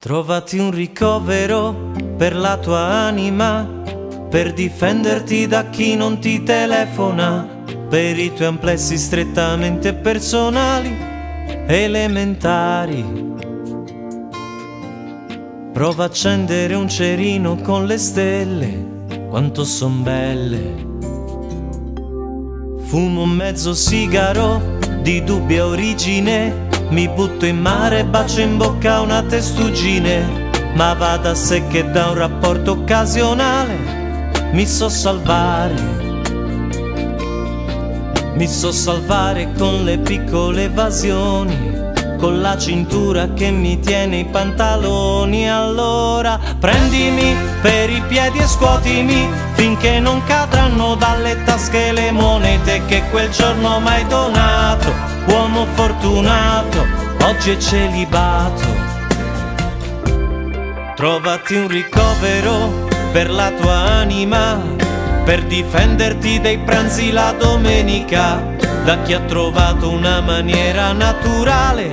Trovati un ricovero per la tua anima, per difenderti da chi non ti telefona, per i tuoi amplessi strettamente personali, elementari. Prova a accendere un cerino con le stelle, quanto son belle. Fumo un mezzo sigaro di dubbia origine, mi butto in mare e bacio in bocca una testuggine. Ma va da sé che da un rapporto occasionale mi so salvare con le piccole evasioni, con la cintura che mi tiene i pantaloni. Allora prendimi per i piedi e scuotimi finché non cadranno dalle tasche le monete che quel giorno m'hai donato. Uomo fortunato, oggi è celibato. Trovati un ricovero per la tua anima, per difenderti dai pranzi la domenica, da chi ha trovato una maniera naturale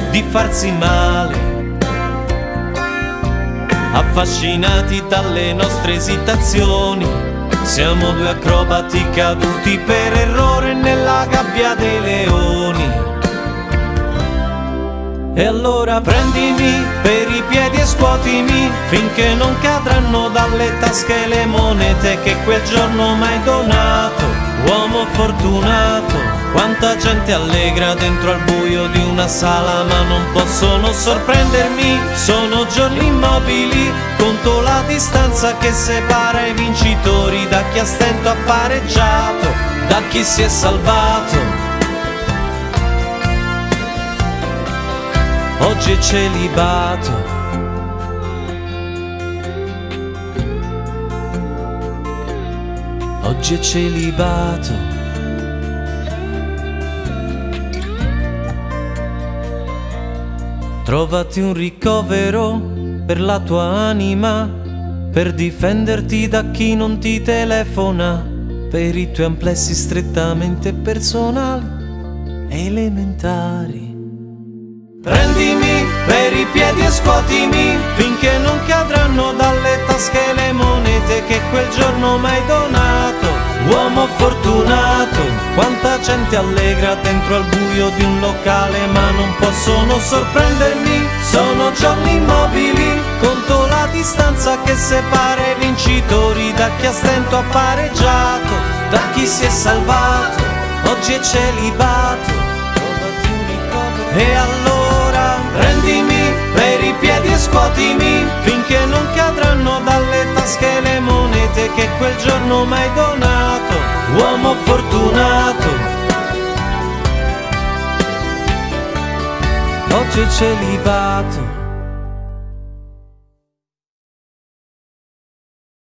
di farsi male. Affascinati dalle nostre esitazioni, siamo due acrobati caduti per errore nella gabbia dei leoni. E allora prendimi per i piedi e scuotimi finché non cadranno dalle tasche le monete che quel giorno m'hai donato. Uomo fortunato, quanta gente allegra dentro al buio di una sala, ma non possono sorprendermi. Sono giorni immobili, conto la distanza che separa i vincitori da chi a stento ha pareggiato, da chi si è salvato. Oggi è celibato. Oggi è celibato. Trovati un ricovero per la tua anima, per difenderti da chi non ti telefona, per i tuoi amplessi strettamente personali, elementari. Prendimi per i piedi e scuotimi finché non cadranno dalle tasche le monete che quel giorno m'hai donato. Uomo fortunato, quanta gente allegra dentro al buio di un locale, ma non possono sorprendermi. Sono giorni immobili, conto la distanza che separa i vincitori da chi a stento ha pareggiato, da chi si è salvato. Oggi è celibato. E allora prendimi per i piedi e scuotimi finché non cadranno dalle tasche le monete che quel giorno m'hai donato. Uomo fortunato, oggi è celibato.